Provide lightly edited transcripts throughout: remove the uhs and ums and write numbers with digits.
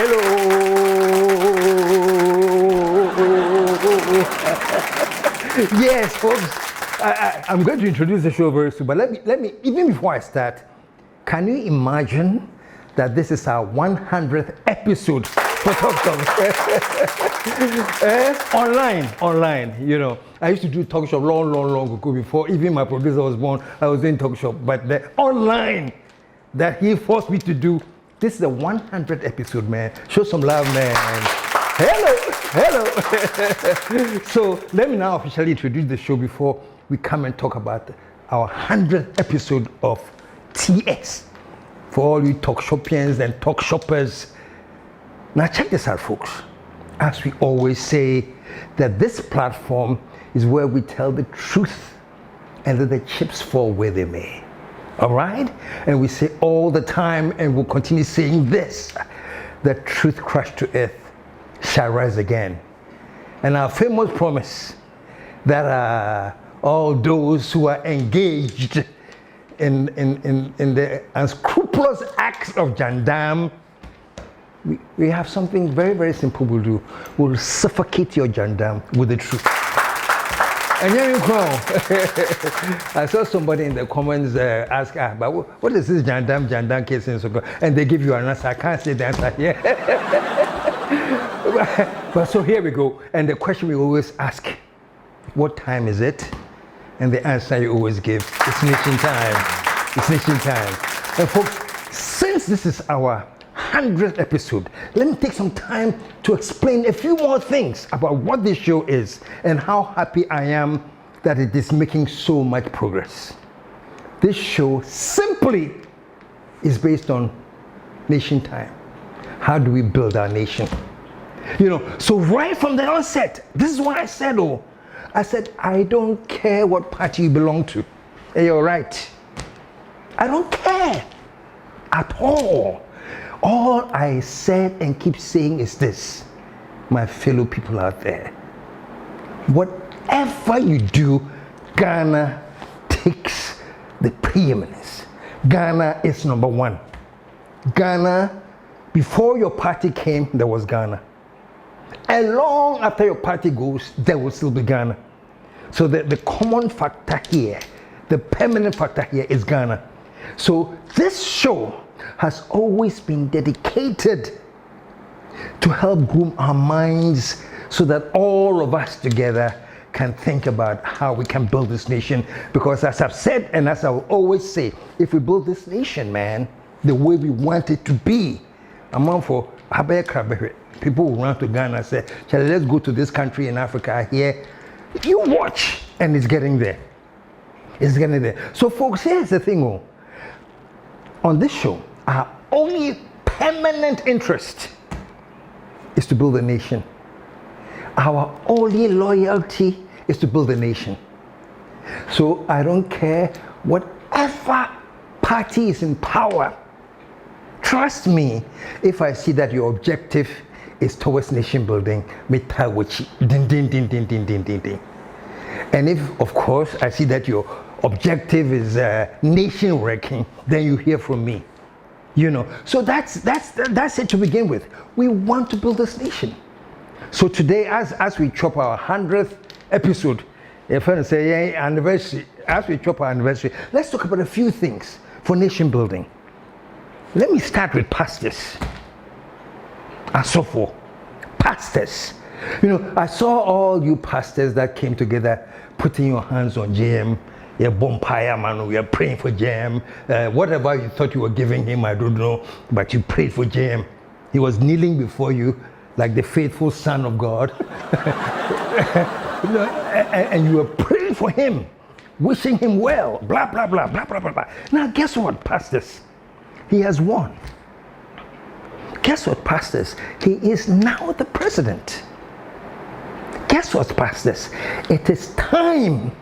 Hello. Yes, folks. I'm going to introduce the show very soon, but let me, even before I start, can you imagine that this is our 100th episode for TalkShop? Online, you know. I used to do TalkShop long ago before even my producer was born. I was doing TalkShop, but the online that he forced me to do, this is the 100th episode, man. Show some love, man. Hello. So let me now officially introduce the show before we come and talk about our 100th episode of TS. For all you TalkShopians and TalkShoppers. Now check this out, folks. As we always say, that this platform is where we tell the truth and let the chips fall where they may. All right? And we say all the time, and we'll continue saying this, the truth crushed to earth shall rise again. And our famous promise that all those who are engaged in the unscrupulous acts of Jandam, we have something very, very simple we'll do. We'll suffocate your Jandam with the truth. And here you go. I saw somebody in the comments ask, but what is this Jandam KSM? And they give you an answer. I can't say the answer here. But so here we go. And the question we always ask, what time is it? And the answer you always give, it's nation time. It's nation time. And folks, since this is our 100th episode, let me take some time to explain a few more things about what this show is and how happy I am that it is making so much progress. This show simply is based on nation time. How do we build our nation? You know, so right from the onset, this is what I said, I said, I don't care what party you belong to. Hey, you're right. I don't care at all. All I said and keep saying is this, my fellow people out there. Whatever you do, Ghana takes the preeminence. Ghana is number one. Ghana, before your party came, there was Ghana. And long after your party goes, there will still be Ghana. So the common factor here, the permanent factor here is Ghana. So this show has always been dedicated to help groom our minds so that all of us together can think about how we can build this nation. Because as I've said, and as I will always say, if we build this nation, man, the way we want it to be, among for people will run to Ghana and say, let's go to this country in Africa here. You watch, and it's getting there. It's getting there. So folks, here's the thing, on this show, our only permanent interest is to build a nation. Our only loyalty is to build a nation. So I don't care whatever party is in power. Trust me, if I see that your objective is towards nation building, and if, of course, I see that your objective is nation wrecking, then you hear from me. You know, so that's it to begin with. We want to build this nation. So today, as we chop our 100th episode, if I say anniversary, as we chop our anniversary, let's talk about a few things for nation building. Let me start with pastors. And so for pastors. You know, I saw all you pastors that came together putting your hands on JM. Yeah, bonfire, man, we are praying for JM. Whatever you thought you were giving him, I don't know, but you prayed for JM. He was kneeling before you like the faithful son of God. You know, and you were praying for him, wishing him well, blah, blah, blah, blah, blah, blah, blah. Now, guess what, pastors? He has won. Guess what, pastors? He is now the president. Guess what, pastors? It is time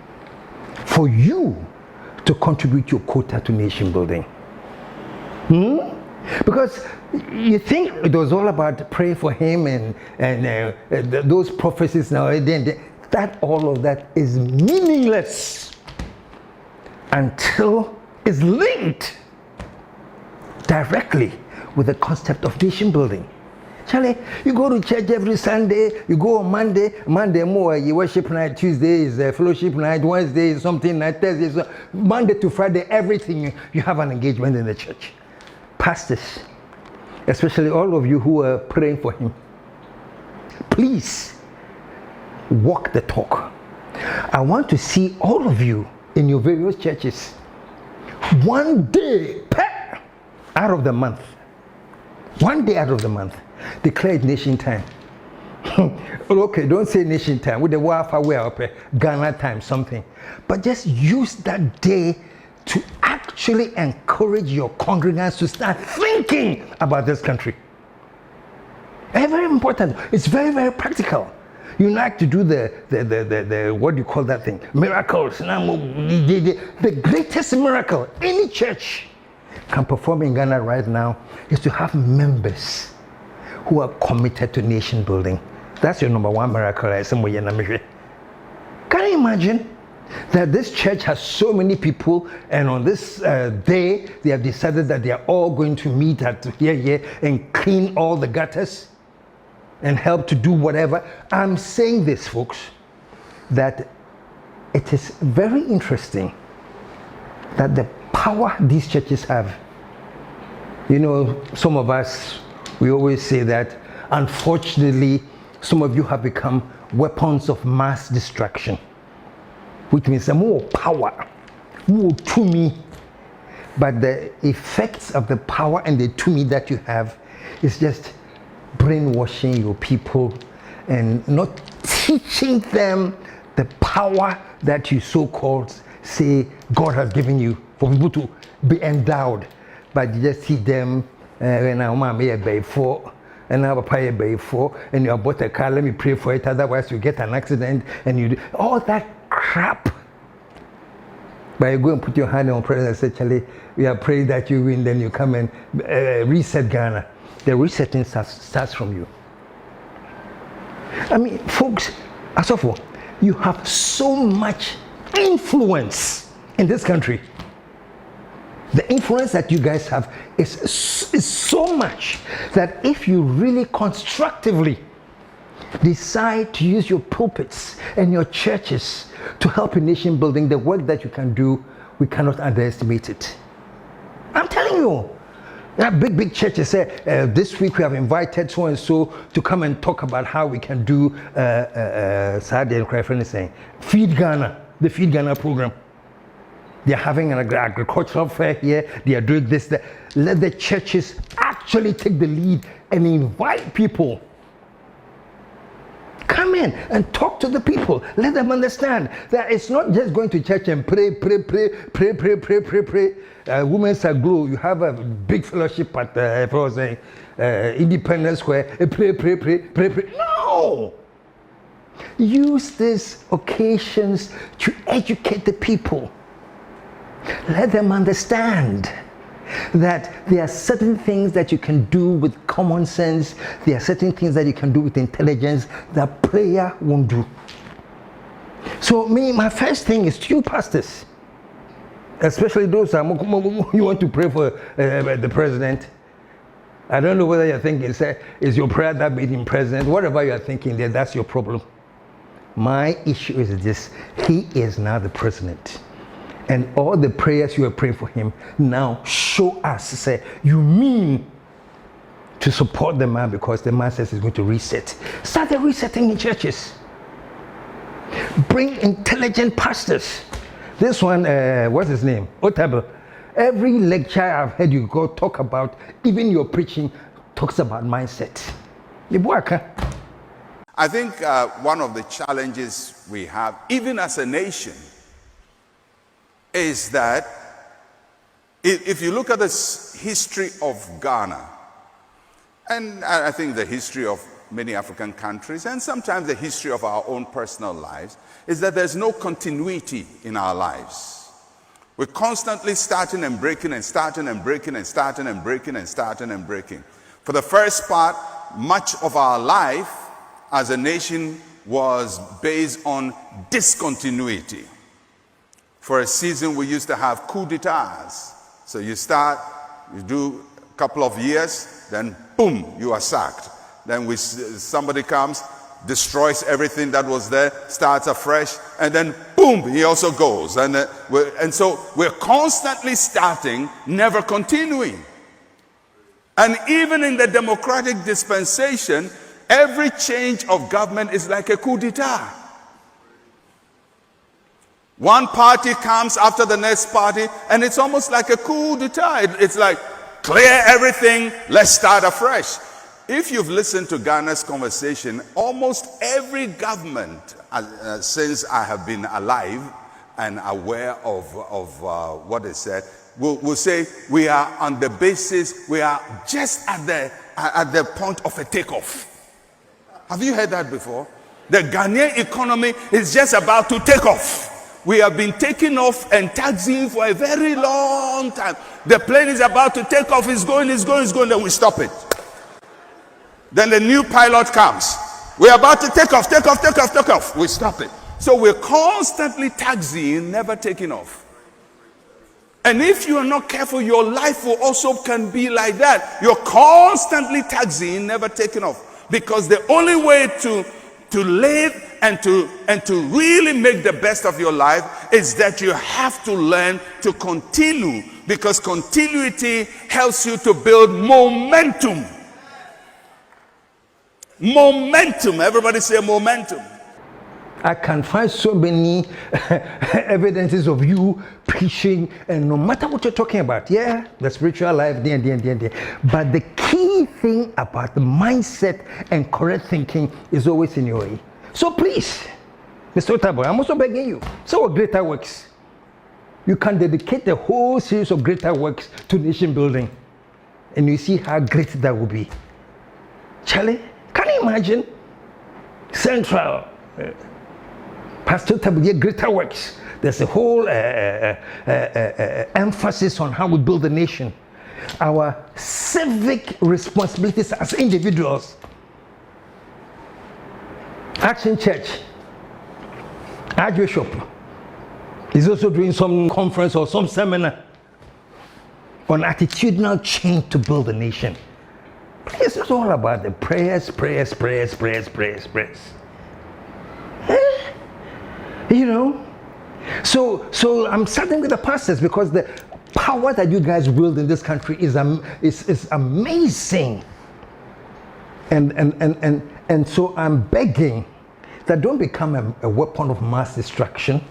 for you to contribute your quota to nation building. Because you think it was all about praying for him and those prophecies now, that all of that is meaningless until it's linked directly with the concept of nation building. Charlie, you go to church every Sunday, you go on Monday more, you worship night, Tuesday is fellowship night, Wednesday is something night, Thursday is Monday to Friday, everything, you have an engagement in the church. Pastors, especially all of you who are praying for him, please walk the talk. I want to see all of you in your various churches one day out of the month. One day out of the month, declare it nation time. Okay, don't say nation time with the Wafa way up, Ghana time, something. But just use that day to actually encourage your congregants to start thinking about this country. Very, very important. It's very, very practical. You like to do the what do you call that thing? Miracles. The greatest miracle any church can perform in Ghana right now is to have members who are committed to nation building. That's your number one miracle. Can you imagine that this church has so many people, and on this day they have decided that they are all going to meet at here and clean all the gutters and help to do whatever? I'm saying this, folks, that it is very interesting that the power these churches have. You know, some of us, we always say that, unfortunately, some of you have become weapons of mass destruction, which means more power, more to me. But the effects of the power and the to me that you have is just brainwashing your people and not teaching them the power that you so-called say God has given you for people to be endowed. But you just see them when our mom may be for and our papa be for, and you bought a car, let me pray for it, otherwise you get an accident and you do all that crap. But you go and put your hand on prayer and say, Charlie, we are praying that you win, then you come and reset Ghana. The resetting starts from you. I mean, folks, as of all, you have so much influence in this country. The influence that you guys have is so much that if you really constructively decide to use your pulpits and your churches to help in nation building, the work that you can do, we cannot underestimate it. I'm telling you. That big churches say, this week we have invited so and so to come and talk about how we can do Saturday and Cry saying Feed Ghana, the Feed Ghana program. They are having an agricultural fair here. They are doing this. Let the churches actually take the lead and invite people. Come in and talk to the people. Let them understand that it's not just going to church and pray. Women's Aglow, you have a big fellowship at Independence Square. Pray. No! Use these occasions to educate the people. Let them understand that there are certain things that you can do with common sense, there are certain things that you can do with intelligence that prayer won't do. So my first thing is to you pastors, especially those you want to pray for the president. I don't know whether you're thinking, is your prayer that made him president? Whatever you're thinking there, that's your problem. My issue is this: he is now the president. And all the prayers you are praying for him, now show us, say, you mean to support the man because the man says he's going to reset. Start the resetting in churches. Bring intelligent pastors. This one, what's his name? Otable. Every lecture I've heard you go talk about, even your preaching, talks about mindset. I think one of the challenges we have, even as a nation, is that if you look at the history of Ghana, and I think the history of many African countries, and sometimes the history of our own personal lives, is that there's no continuity in our lives. We're constantly starting and breaking and starting and breaking and starting and breaking and starting and breaking. For the first part, much of our life as a nation was based on discontinuity. For a season, we used to have coup d'etats. So you start, you do a couple of years, then boom, you are sacked. Then somebody comes, destroys everything that was there, starts afresh, and then boom, he also goes. And so we're constantly starting, never continuing. And even in the democratic dispensation, every change of government is like a coup d'etat. One party comes after the next party, and it's almost like a coup d'etat. It's like, clear everything, let's start afresh. If you've listened to Ghana's conversation, almost every government since I have been alive and aware of what is said, will say we are on the basis, we are just at the point of a takeoff. Have you heard that before? The Ghanaian economy is just about to take off. We have been taking off and taxiing for a very long time. The plane is about to take off, it's going, then we stop it. Then the new pilot comes. We're about to take off. We stop it. So we're constantly taxiing, never taking off. And if you are not careful, your life will also can be like that. You're constantly taxiing, never taking off. Because the only way to live and to really make the best of your life is that you have to learn to continue, because continuity helps you to build momentum. Momentum. Everybody say momentum. I can find so many evidences of you preaching, and no matter what you're talking about, yeah, the spiritual life, but the key thing about the mindset and correct thinking is always in your way. So please, Mr. Otabo, I'm also begging you, so greater works. You can dedicate the whole series of greater works to nation building, and you see how great that will be. Charlie, can you imagine? Central. Pastor Tabuye, greater works. There's a whole emphasis on how we build the nation. Our civic responsibilities as individuals. Action Church, Archbishop is also doing some conference or some seminar on attitudinal change to build the nation. It's not all about the prayers. You know, so I'm starting with the pastors, because the power that you guys wield in this country is amazing. And so I'm begging that don't become a weapon of mass destruction.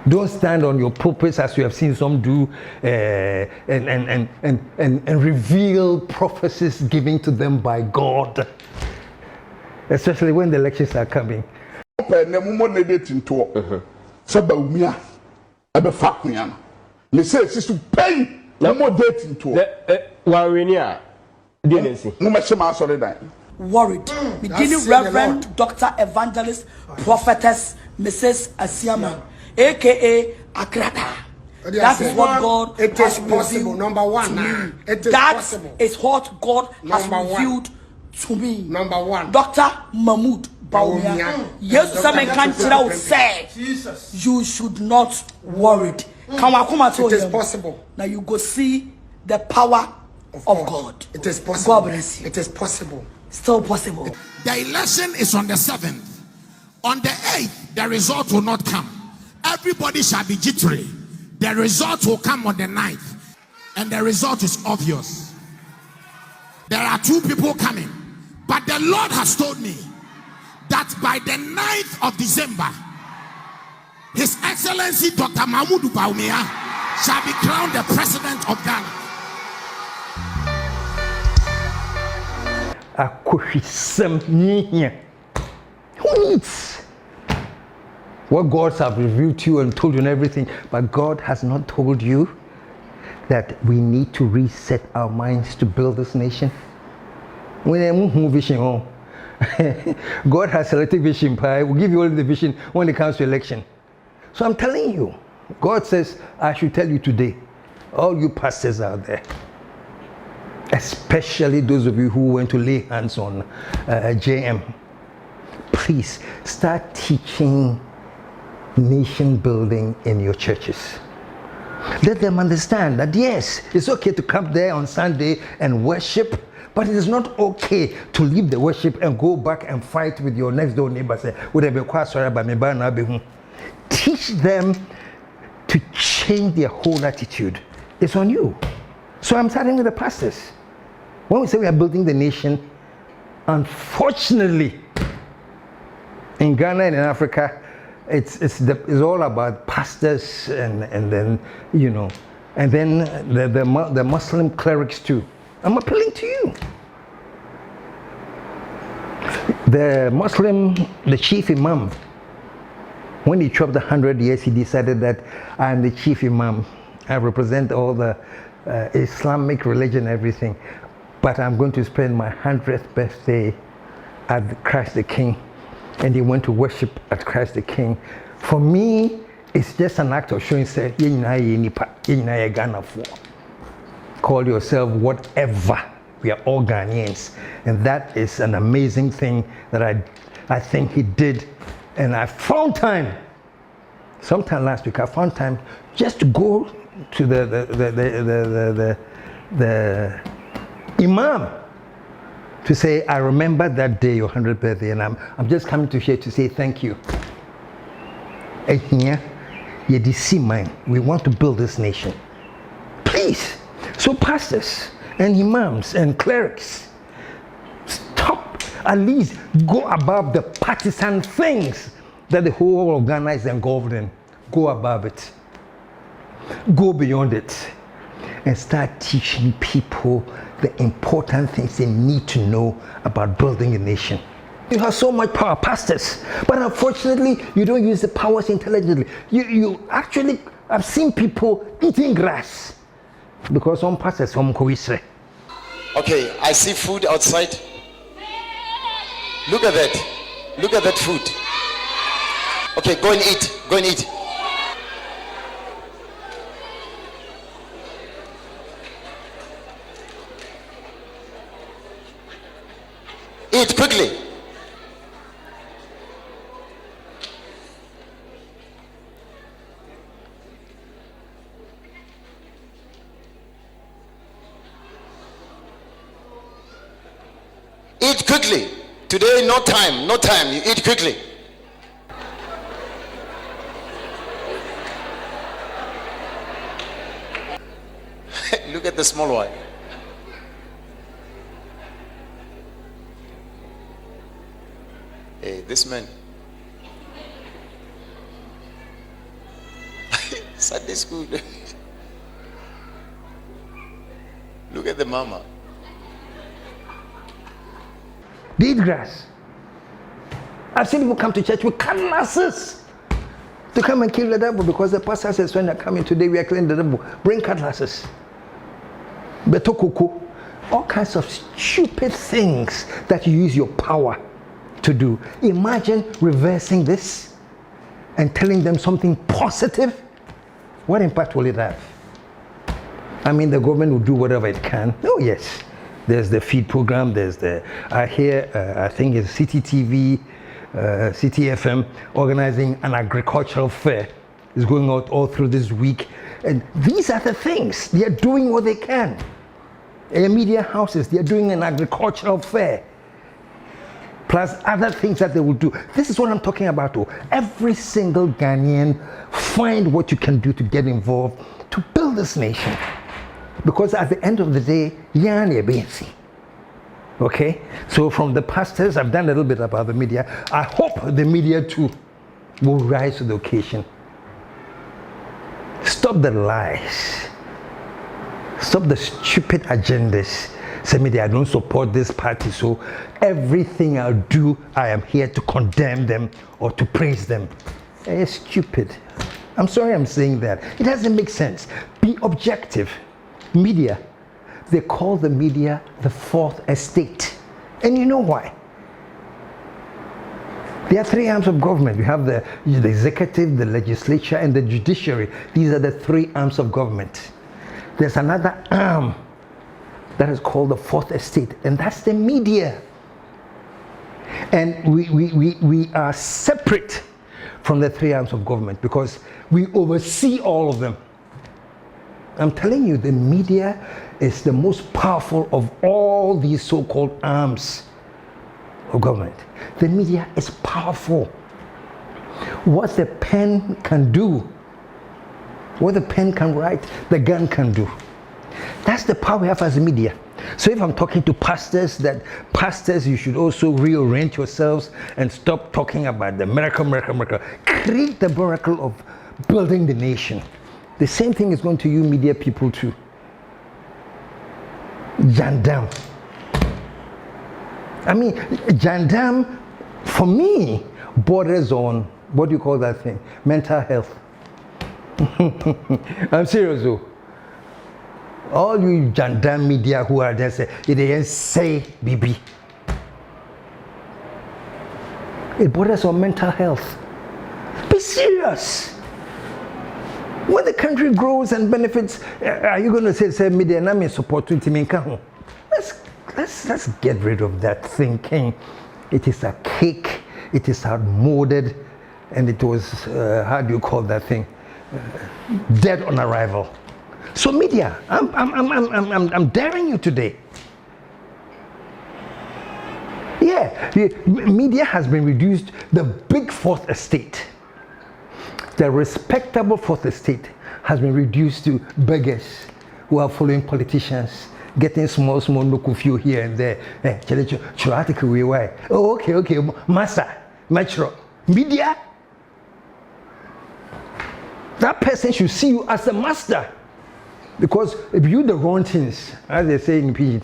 Don't stand on your pulpits, as you have seen some do, and reveal prophecies given to them by God, especially when the elections are coming. Worried. Beginning Reverend Dr. Evangelist Prophetess Mrs. Asiama, aka Akrata. That is what God has revealed Number one, to me. it is That possible. is what God has revealed to me. Number one. Dr. Mahmoud Bawumia. Yes, someone can say you should not worry. It is possible. Now you go see the power of God. It is possible. God bless you. It is possible. Still possible. The election is on the 7th. On the 8th, the result will not come. Everybody shall be jittery. The result will come on the 9th. And the result is obvious. There are 2 people coming. But the Lord has told me that by the 9th of December, His Excellency Dr. Mahmoud Bawumia shall be crowned the President of Ghana. Who needs what God has revealed to you and told you and everything, but God has not told you that we need to reset our minds to build this nation? Vision, God has selected vision. We'll give you all the vision when it comes to election. So I'm telling you, God says I should tell you today, all you pastors out there, especially those of you who went to lay hands on JM, please start teaching nation building in your churches. Let them understand that yes, it's okay to come there on Sunday and worship, But it is not okay to leave the worship and go back and fight with your next door neighbor. Say, would I be quite sorry about me? Teach them to change their whole attitude. It's on you. So I'm starting with the pastors. When we say we are building the nation, unfortunately, in Ghana and in Africa, it's all about pastors and then, you know, and then the Muslim clerics too. I'm appealing to you. The chief imam, when he chopped 100 years, he decided that I'm the chief imam. I represent all the Islamic religion, everything. But I'm going to spend my 100th birthday at Christ the King. And he went to worship at Christ the King. For me, it's just an act of showing, say, call yourself whatever. We are all Ghanaians. And that is an amazing thing that I think he did. And I found time, sometime last week, I found time just to go to the imam to say, I remember that day, your 100th birthday, and I'm just coming to here to say thank you. And here, we want to build this nation. Please. So pastors and imams and clerics, stop, at least go above the partisan things that the whole of Ghana is engulfed in. Go above it. Go beyond it. And start teaching people the important things they need to know about building a nation. You have so much power, pastors, but unfortunately, you don't use the powers intelligently. You actually, I've seen people eating grass because some pastors, some cohesive. Okay, I see food outside. Look at that. Look at that food. Okay, go and eat. Go and eat. Eat quickly. Eat quickly. Today, no time. No time. You eat quickly. Look at the small one. Hey, this man. Sunday school. Look at the mama. They eat grass. I've seen people come to church with cutlasses to come and kill the devil because the pastor says when they're coming today, we are killing the devil. Bring cutlasses. Betokoko. All kinds of stupid things that you use your power to do. Imagine reversing this and telling them something positive. What impact will it have? I mean, the government will do whatever it can. Oh yes, there's the feed program, there's the, I hear, I think it's CTTV, CTFM organizing an agricultural fair. It's going out all through this week. And these are the things, they are doing what they can. Media houses, they are doing an agricultural fair. Plus other things that they will do. This is what I'm talking about. Every single Ghanaian, find what you can do to get involved to build this nation. Because at the end of the day, okay? So from the pastors, I've done a little bit about the media. I hope the media too will rise to the occasion. Stop the lies. Stop the stupid agendas. Say, media, I don't support this party, so everything I'll do, I am here to condemn them or to praise them. It's stupid. I'm sorry I'm saying that. It doesn't make sense. Be objective. Media, they call the media the fourth estate. And you know why? There are three arms of government. You have the executive, the legislature, and the judiciary. These are the three arms of government. There's another arm that is called the fourth estate, and that's the media. And we are separate from the three arms of government because we oversee all of them. I'm telling you, the media is the most powerful of all these so-called arms of government. The media is powerful. What the pen can do, what the pen can write, the gun can do. That's the power we have as a media. So if I'm talking to pastors, that pastors, you should also reorient yourselves and stop talking about the miracle. Create the miracle of building the nation. The same thing is going to you media people too. Jandam. I mean, Jandam, for me, borders on, what do you call that thing? Mental health. I'm serious though. All you Jandam media who are there say, it is say BB. It borders on mental health. Be serious. When the country grows and benefits, are you going to say media and I'm support to Timinka? Let's get rid of that thinking. It is a cake, it is outmoded, and it was, how do you call that thing? Dead on arrival. So media, I'm daring you today. Yeah, media has been reduced, the big fourth estate, the respectable fourth estate has been reduced to beggars who are following politicians, getting small local few here and there. Oh, okay, master, metro, media. That person should see you as a master. Because if you do the wrong things, as they say in Pidgin,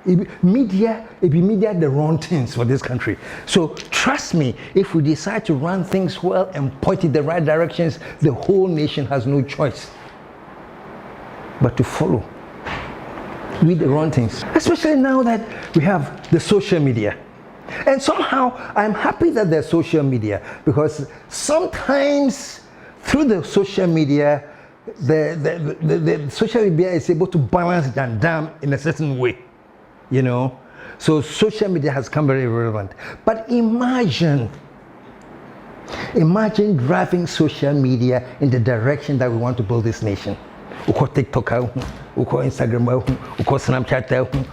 it be media the wrong things for this country. So trust me, if we decide to run things well and point in the right directions, the whole nation has no choice but to follow. Read the wrong things, especially now that we have the social media. And somehow I'm happy that there's social media, because sometimes through the social media, the social media is able to balance Jandam in a certain way, you know. So social media has come very relevant. But imagine driving social media in the direction that we want to build this nation. Uko TikTok, uko Instagram, uko Snapchat,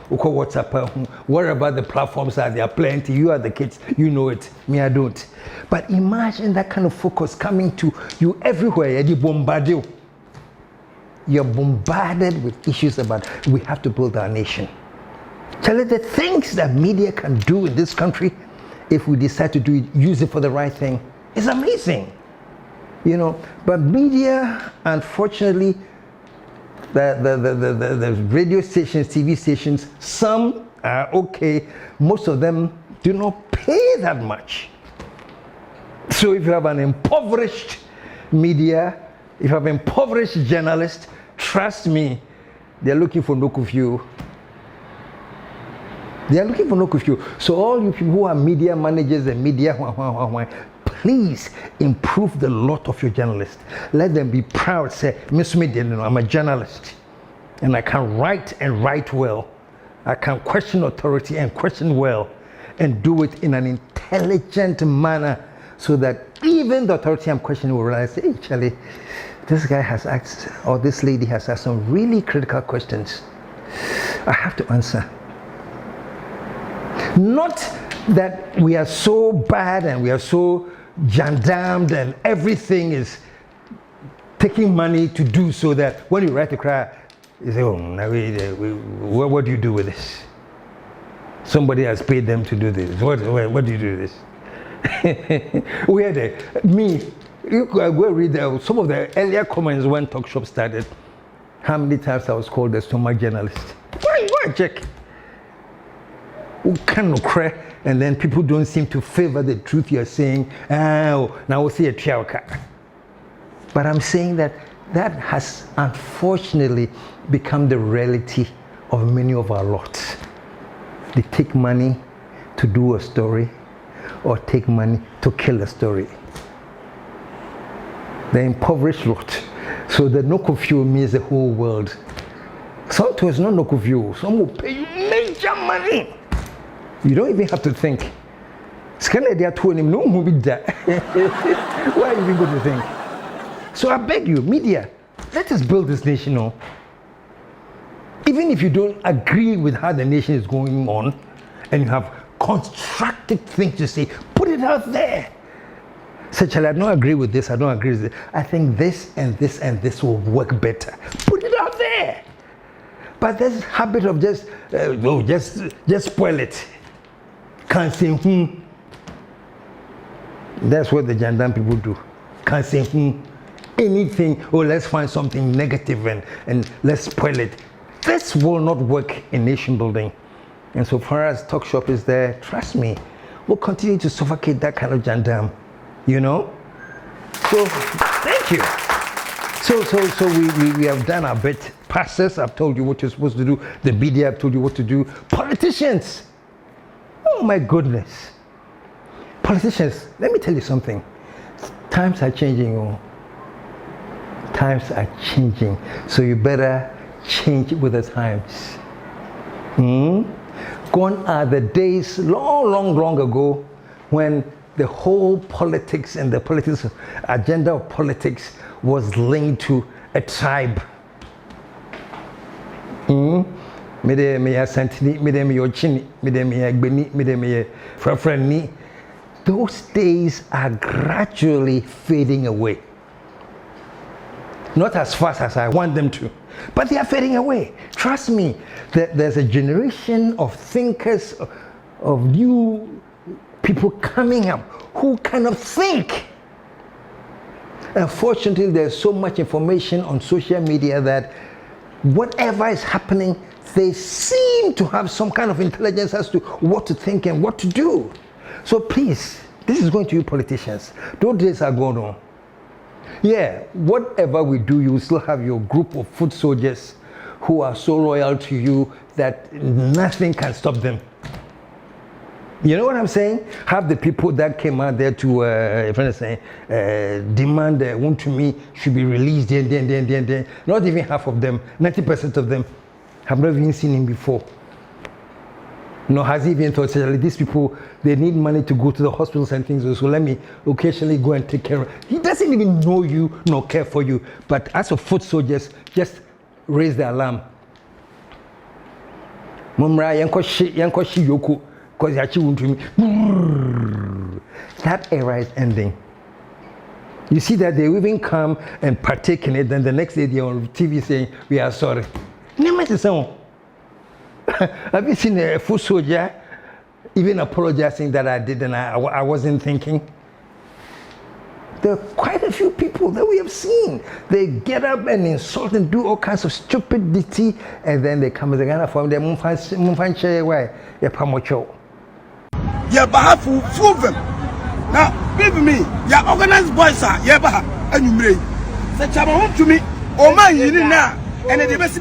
uko WhatsApp, wherever the platforms are, there are plenty. You are the kids, you know it. Me, I don't. But imagine that kind of focus coming to you everywhere. You're bombarded with issues about we have to build our nation. Tell you the things that media can do in this country, if we decide to do it, use it for the right thing, is amazing. You know, but media, unfortunately, the radio stations, TV stations, some are okay, most of them do not pay that much. So if you have an impoverished media, if you have impoverished journalists, trust me, they're looking for no curfew. They are looking for no curfew. So all you people who are media managers and media, please improve the lot of your journalists. Let them be proud. Say, Miss Media, I'm a journalist, and I can write and write well. I can question authority and question well, and do it in an intelligent manner, so that even the authority I'm questioning will realize, hey, Charlie, this guy has asked, or this lady has asked some really critical questions. I have to answer. Not that we are so bad and we are so Jandammed and everything is taking money to do, so that when you write a cry, you say, oh, now what do you do with this? Somebody has paid them to do this. What do you do with this? Where me, you go read some of the earlier comments when TALKSHOP started. How many times I was called the stomach journalist? Why check? And then people don't seem to favor the truth you're saying. Oh, now we'll see a trialka. But I'm saying that has unfortunately become the reality of many of our lots. They take money to do a story, or take money to kill a story. The impoverished lot. So the no curfew means the whole world. Sometimes not no curfew. Some will pay you major money. You don't even have to think. Why are you even going to think? So I beg you, media, let us build this nation on. Even if you don't agree with how the nation is going on, and you have constructive things to say, put it out there. Say, Charlie, I don't agree with this, I don't agree with this. I think this and this and this will work better. Put it out there. But this habit of just spoil it. Can't say, That's what the Jandam people do. Can't say, anything, let's find something negative and let's spoil it. This will not work in nation building. And so far as TALKSHOP is there, trust me, we'll continue to suffocate that kind of Jandam, you know? So, thank you. So we have done our bit. Pastors, I've told you what you're supposed to do. The media, I've told you what to do. Politicians, oh my goodness. Politicians, let me tell you something. Times are changing, oh. Times are changing. So you better change with the times. Gone are the days long ago when the whole politics and the politics agenda of politics was linked to a tribe. Those days are gradually fading away. Not as fast as I want them to, but they are fading away. Trust me, there's a generation of thinkers, of new people coming up who kind of think. Unfortunately, there's so much information on social media that whatever is happening, they seem to have some kind of intelligence as to what to think and what to do. So please, this is going to you politicians. Those days are going on. Yeah, whatever we do, you will still have your group of foot soldiers who are so loyal to you that nothing can stop them. You know what I'm saying? Have the people that came out there to, demand one to me should be released, not even half of them, 90% of them have never even seen him before. Nor has he even thought, these people, they need money to go to the hospitals and things, so let me occasionally go and take care of it. He doesn't even know you nor care for you. But as a foot soldiers, just raise the alarm. That era is ending. You see that they even come and partake in it, then the next day they're on TV saying, we are sorry. Have you seen a foot soldier even apologizing that I did and I wasn't thinking? There are quite a few people that we have seen. They get up and insult and do all kinds of stupidity, and then they come as a Ghana from the Mumfanche way. Yeah, but fool them. Now, believe me, your organized boys are Yabaha and you may. Such a home to me, oh my, you need now, and the best.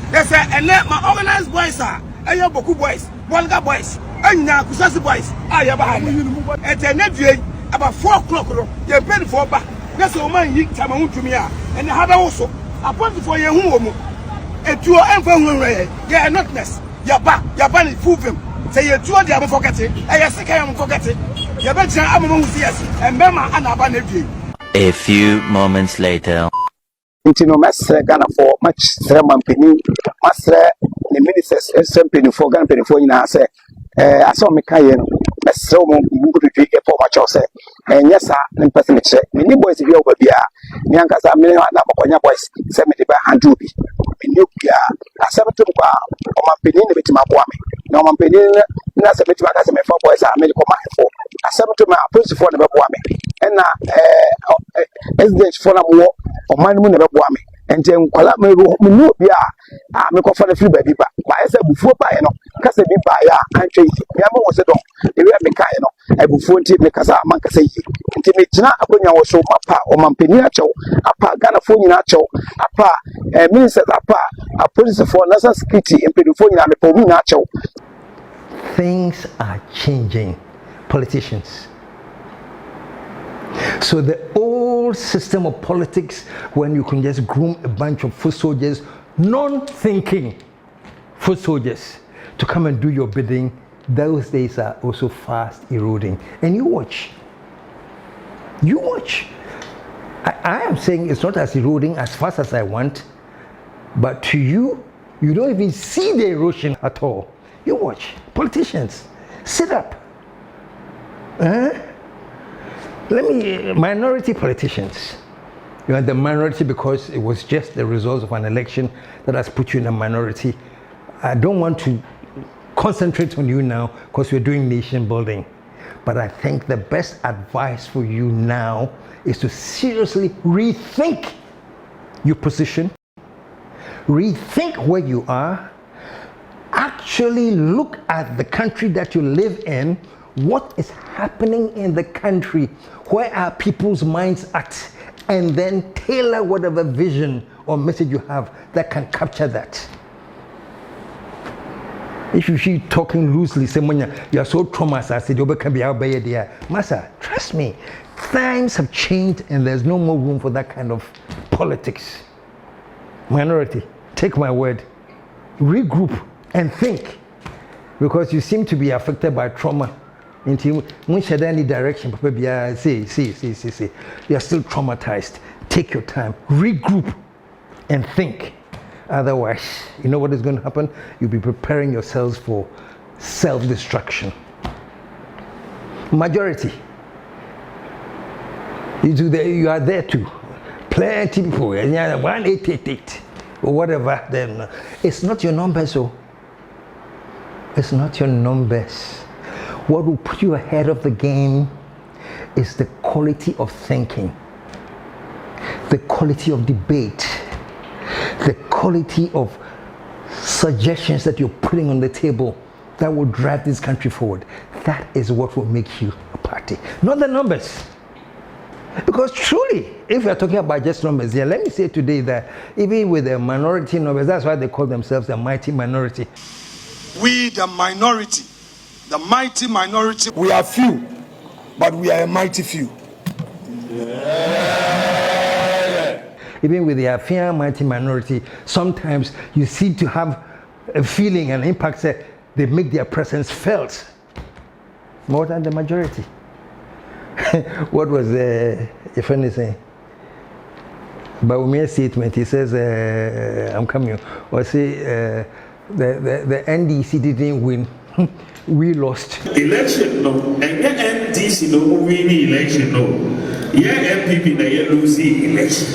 Yes, and let my organized boys are, and your Boku boys, Walga boys, and now Kusasi boys, I have at a nephew about 4 o'clock, you're ready for back. That's all my yick time to me, and I had also appointed for your home. And to your enemy, yeah, not less. Your back, your bunny, fool them. Say you're 2 of them, forget it. I think I am forget it. You're better, I'm among yes, and Mama and Abanity. A few moments later. Intino Master Ghana for much Sermon Penny, Master, the ministers, and penny for Ghana penny for you now. Say, I saw me Kayan, Master, you could drink a poor much or say, and yes, sir, and person check. Many boys in your baby are Yankas are million and boys, 70 by 100. In Nubia, a 70 bar, or my penny in the bit of my woman. No one penny, that's a bit of my 4 boys are medical man for. A 70 my approach for the woman. And now, as they for a war. Or my moon never bore me, and then call up me no be me call for the free baby, but I said before by no, because be by and change. Yama was a dog, the way me kind of, I before take me Casa Manca say, intimate Jana Abunia was so papa or Mampiniacho, a pa Ghana phone nacho, a pa, a minister, a pa, a police for national security in Pedophone and the Pominacho. Things are changing, politicians. So the old system of politics, when you can just groom a bunch of foot soldiers, non-thinking foot soldiers, to come and do your bidding, those days are also fast eroding. And you watch. I am saying it's not as eroding as fast as I want, but to you, you don't even see the erosion at all. You watch politicians sit up. Minority politicians. You are the minority because it was just the result of an election that has put you in a minority. I don't want to concentrate on you now because we're doing nation building. But I think the best advice for you now is to seriously rethink your position, rethink where you are, actually look at the country that you live in, what is happening in the country, where are people's minds at, and then tailor whatever vision or message you have that can capture that. If you see talking loosely, someone you are so traumatized, I said, you can be out by there. Master, trust me, times have changed and there's no more room for that kind of politics. Minority, take my word, regroup and think, because you seem to be affected by trauma. Until when you any direction, see, you are still traumatized. Take your time, regroup and think. Otherwise, you know what is going to happen? You'll be preparing yourselves for self-destruction. Majority. You are there too. Plenty of people, 1888 or whatever. Then it's not your numbers, so it's not your numbers. What will put you ahead of the game is the quality of thinking, the quality of debate, the quality of suggestions that you're putting on the table that will drive this country forward. That is what will make you a party, not the numbers. Because truly, if you're talking about just numbers here, let me say today that even with the minority numbers, that's why they call themselves the mighty minority. We, the minority, the mighty minority, we are few, but we are a mighty few. Even with the Afia mighty minority, sometimes you seem to have a feeling and impact that they make their presence felt more than the majority. What was your friend saying? But we made a statement, he says, I'm coming, or say, the NDC didn't win, we lost. Election, no, and the NDC no win election, no. Yeah, MPP, they lose the election.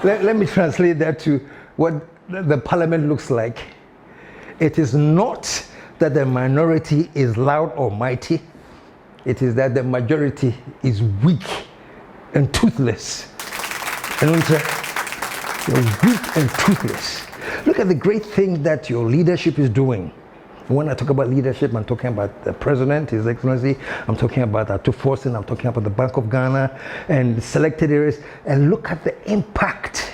Let me translate that to what the parliament looks like. It is not that the minority is loud or mighty. It is that the majority is weak and toothless. And you're weak and toothless. Look at the great thing that your leadership is doing. When I talk about leadership, I'm talking about the president, His Excellency. I'm talking about Atu Forson. I'm talking about the Bank of Ghana and selected areas. And look at the impact.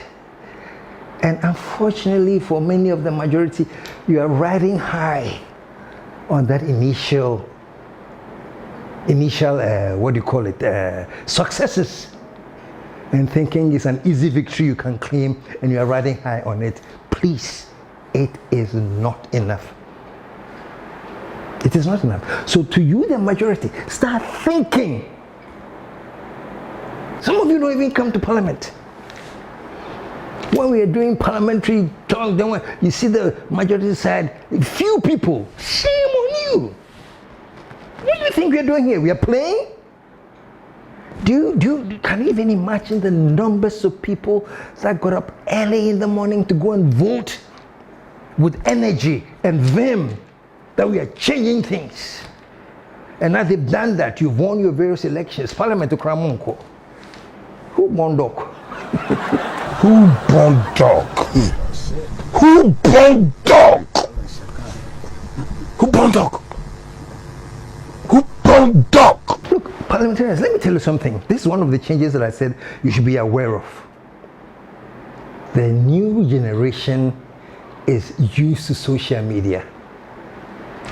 And unfortunately, for many of the majority, you are riding high on that initial successes, and thinking it's an easy victory you can claim, and you are riding high on it. Please, it is not enough. It is not enough. So to you, the majority, start thinking. Some of you don't even come to parliament. When we are doing parliamentary talk, then you see the majority side, few people, shame on you. What do you think we are doing here? We are playing? Can you even imagine the numbers of people that got up early in the morning to go and vote with energy and vim that we are changing things? And now they've done that. You've won your various elections. Parliament to Kramonko. Who won dog? Who won dog? Who won dog? Who won dog? Who won dog? Look, parliamentarians, let me tell you something. This is one of the changes that I said you should be aware of. The new generation is used to social media.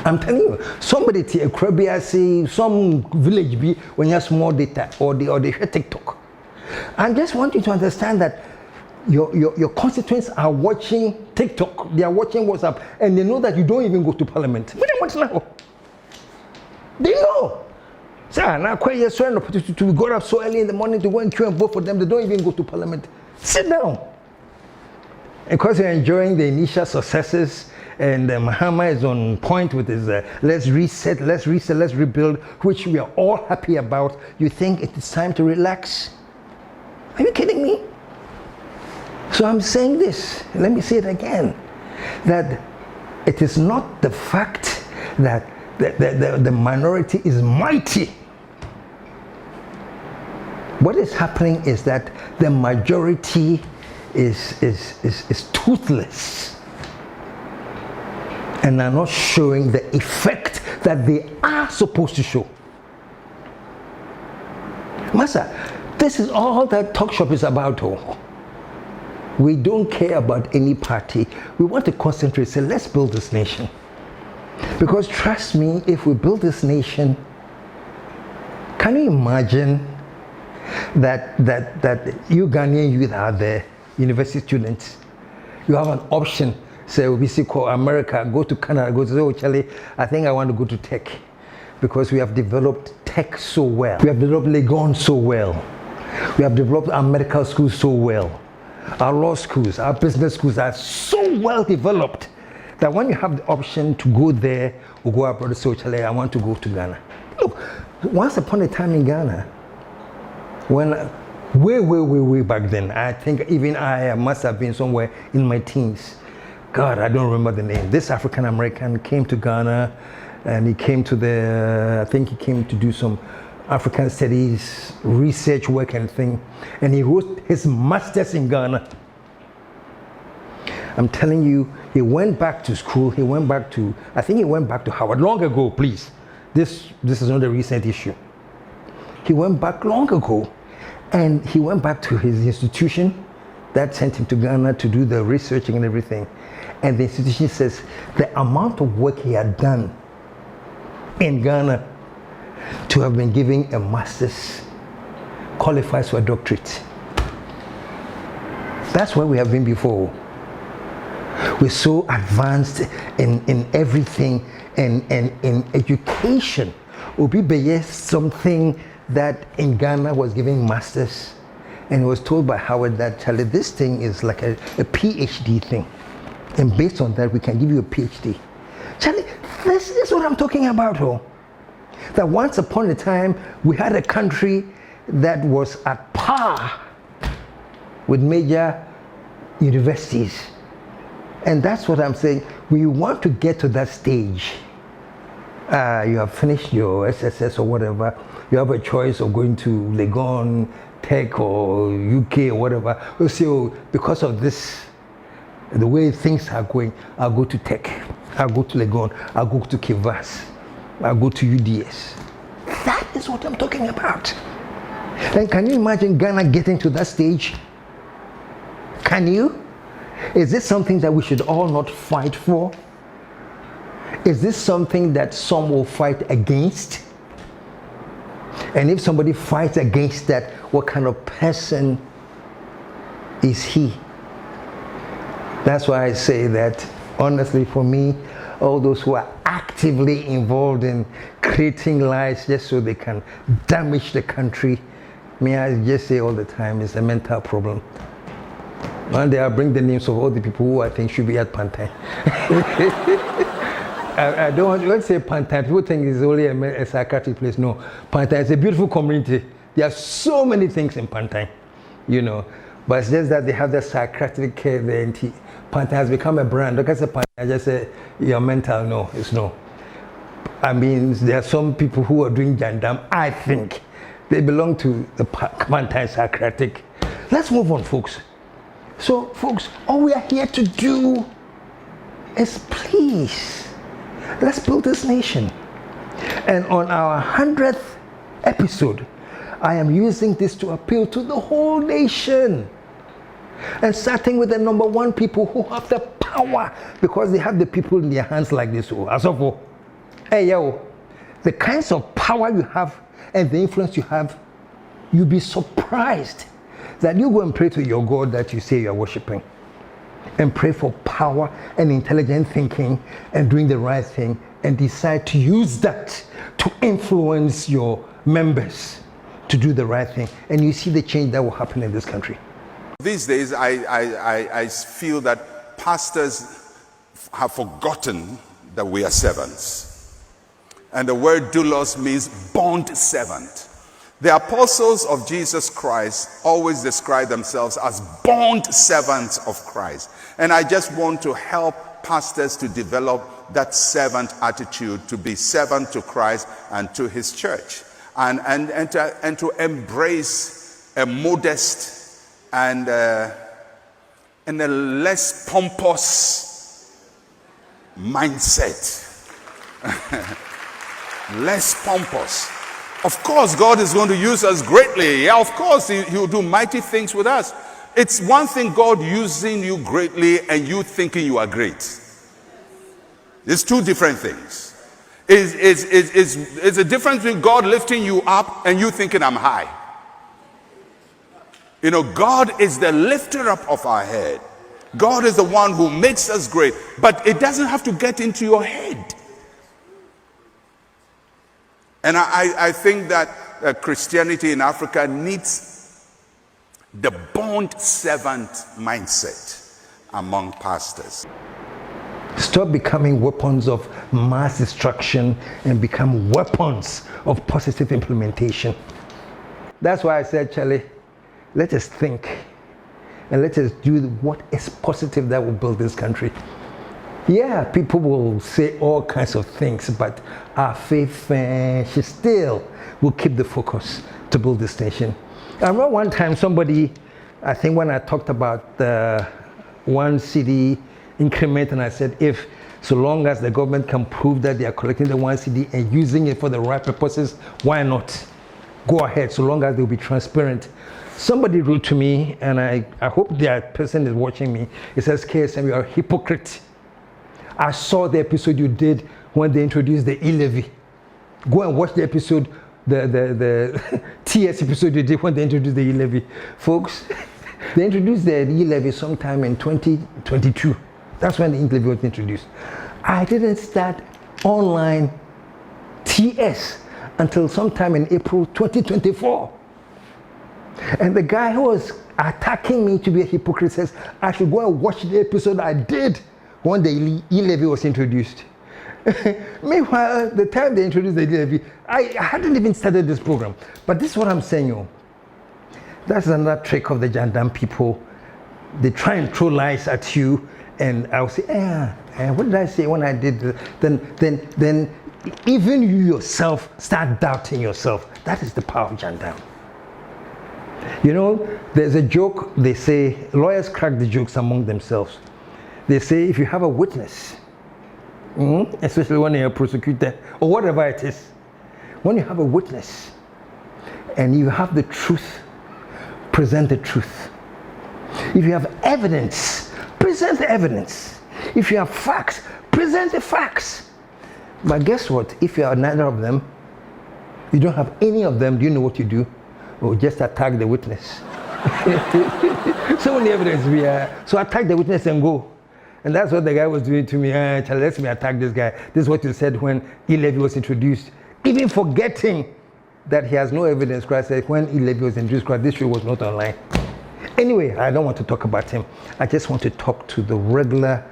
I'm telling you, somebody to a crabby, say some village be when you have small data or they hear TikTok. I just want you to understand that your constituents are watching TikTok, they are watching WhatsApp, and they know that you don't even go to parliament. What do you want now? They know. Sir, now quite yes, to go up so early in the morning to go and queue and vote for them. They don't even go to parliament. Sit down. And because you're enjoying the initial successes, and Mahama is on point with his let's reset, let's rebuild, which we are all happy about, you think it is time to relax? Are you kidding me? So I'm saying this, let me say it again, that it is not the fact that the minority is mighty. What is happening is that the majority is toothless and are not showing the effect that they are supposed to show. Master, this is all that TALKSHOP is about. Oh. We don't care about any party. We want to concentrate, say, let's build this nation. Because trust me, if we build this nation, can you imagine that you Ghanaian youth are there, university students, you have an option, say, we see call America, go to Canada, go to, oh, Charlie, I think I want to go to tech, because we have developed tech so well. We have developed Legon so well. We have developed our medical schools so well. Our law schools, our business schools are so well developed that when you have the option to go there or go abroad, so Charlie, I want to go to Ghana. Look, once upon a time in Ghana, when way back then, I think even I must have been somewhere in my teens. God, I don't remember the name. This African American came to Ghana, and he came to I think he came to do some African studies, research work and thing, and he wrote his master's in Ghana. I'm telling you, he went back to school, I think he went back to Howard long ago, please. This is not a recent issue. He went back long ago, and he went back to his institution that sent him to Ghana to do the researching and everything. And the institution says the amount of work he had done in Ghana to have been giving a master's qualifies for a doctorate. That's where we have been before. We're so advanced in everything, and in education. Obi Beye, something that in Ghana was giving masters, and was told by Howard that, Charlie, this thing is like a PhD thing, and based on that we can give you a PhD. Charlie, this is what I'm talking about. Oh, that once upon a time we had a country that was at par with major universities. And that's what I'm saying. We want to get to that stage. You have finished your SSS or whatever. You have a choice of going to Legon, Tech, or UK or whatever. You say, oh, because of this, the way things are going, I'll go to Tech. I'll go to Legon. I'll go to Kivas. I'll go to UDS. That is what I'm talking about. And can you imagine Ghana getting to that stage? Can you? Is this something that we should all not fight for? Is this something that some will fight against? And if somebody fights against that, what kind of person is he? That's why I say that, honestly, for me, all those who are actively involved in creating lies just so they can damage the country, may I just say all the time, it's a mental problem. One day I'll bring the names of all the people who I think should be at Pantai. I don't want to say Pantai. People think it's only a psychiatric place. No, Pantai is a beautiful community. There are so many things in Pantai, you know. But it's just that they have the psychiatric care there. Pantai has become a brand. Look at the Pantai, I just say you're mental. No, it's no. I mean, there are some people who are doing Jandam. I think they belong to the Pantai psychiatric. Let's move on, folks. So, folks, all we are here to do is please, let's build this nation. And on our 100th episode, I am using this to appeal to the whole nation. And starting with the number one people who have the power, because they have the people in their hands like this. Asofo, hey yo, the kinds of power you have and the influence you have, you'll be surprised that you go and pray to your God that you say you are worshiping, and pray for power and intelligent thinking and doing the right thing, and decide to use that to influence your members to do the right thing, and you see the change that will happen in this country. These days, I feel that pastors have forgotten that we are servants. And the word doulos means bond servant. The apostles of Jesus Christ always describe themselves as bond servants of Christ. And I just want to help pastors to develop that servant attitude, to be servant to Christ and to his church, and to embrace a modest and a less pompous mindset. Less pompous. Of course, God is going to use us greatly. Yeah, of course, He'll do mighty things with us. It's one thing God using you greatly and you thinking you are great. It's two different things. It's a difference between God lifting you up and you thinking I'm high. You know, God is the lifter up of our head. God is the one who makes us great. But it doesn't have to get into your head. And I think that Christianity in Africa needs the bond servant mindset among pastors. Stop becoming weapons of mass destruction and become weapons of positive implementation. That's why I said, Charlie, let us think and let us do what is positive that will build this country. Yeah, people will say all kinds of things, but our faith, she still will keep the focus to build this nation. I remember one time somebody, I think when I talked about the 1 cedi increment, and I said, if so long as the government can prove that they are collecting the 1 cedi and using it for the right purposes, why not? Go ahead, so long as they'll be transparent. Somebody wrote to me, and I hope that person is watching me. It says, KSM, you are a hypocrite. I saw the episode you did when they introduced the e-levy. Go and watch the episode, the TS episode you did when they introduced the e-levy. Folks, they introduced the e-levy sometime in 2022. That's when the e-levy was introduced. I didn't start online TS until sometime in April 2024. And the guy who was attacking me to be a hypocrite says, I should go and watch the episode I did when the e-levy was introduced. Meanwhile, the time they introduced the e-levy, I hadn't even started this program. But this is what I'm saying, you. That's another trick of the Jandam people. They try and throw lies at you, and I'll say, what did I say when I did this? Then even you yourself start doubting yourself. That is the power of Jandam. You know, there's a joke, they say, lawyers crack the jokes among themselves. They say if you have a witness, especially when you're a prosecutor or whatever it is, when you have a witness and you have the truth, present the truth. If you have evidence, present the evidence. If you have facts, present the facts. But guess what? If you are neither of them, you don't have any of them, do you know what you do? Or just attack the witness. So many evidence we are. So attack the witness and go. And that's what the guy was doing to me. Let me attack this guy. This is what you said when e-levy was introduced. Even forgetting that he has no evidence. Christ said when e-levy was introduced, Christ, this show was not online. Anyway, I don't want to talk about him. I just want to talk to the regular,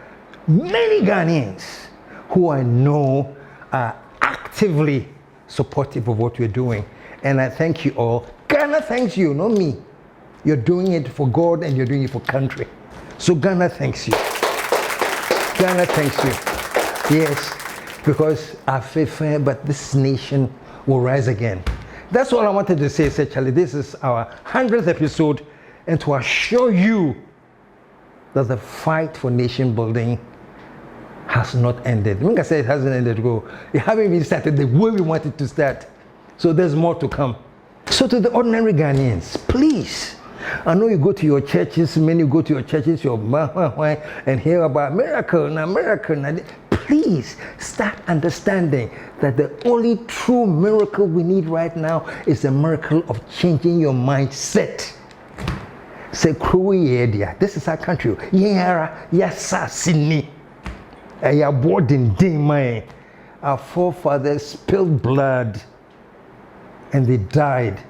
many Ghanaians who I know are actively supportive of what we're doing. And I thank you all. Ghana thanks you, not me. You're doing it for God and you're doing it for country. So Ghana thanks you. Ghana thanks you. Yes, because our faith, but this nation will rise again. That's all I wanted to say, Charlie. This is our 100th episode, and to assure you that the fight for nation building has not ended. Like I said, it hasn't ended. It hasn't even started the way we want it to start. So there's more to come. So to the ordinary Ghanaians, please, I know you go to your churches, many go to your churches, and hear about miracle. Please start understanding that the only true miracle we need right now is the miracle of changing your mindset. Say, this is our country. Our forefathers spilled blood and they died.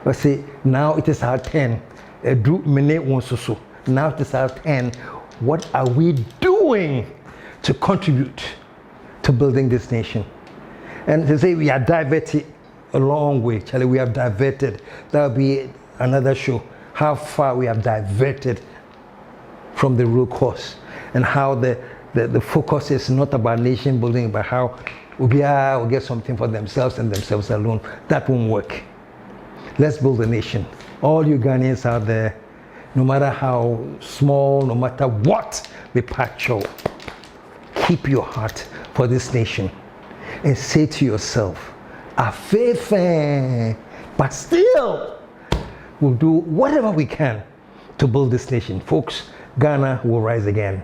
But say, now it is our turn. Now it is our turn. What are we doing to contribute to building this nation? And to say we are diverted a long way. Charlie, we have diverted. That will be another show. How far we have diverted from the real course, and how the focus is not about nation building, but how Ubia will get something for themselves and themselves alone. That won't work. Let's build a nation. All you Ghanaians out there, no matter how small, no matter what the patcho, keep your heart for this nation and say to yourself, Afefe, but still, we'll do whatever we can to build this nation. Folks, Ghana will rise again.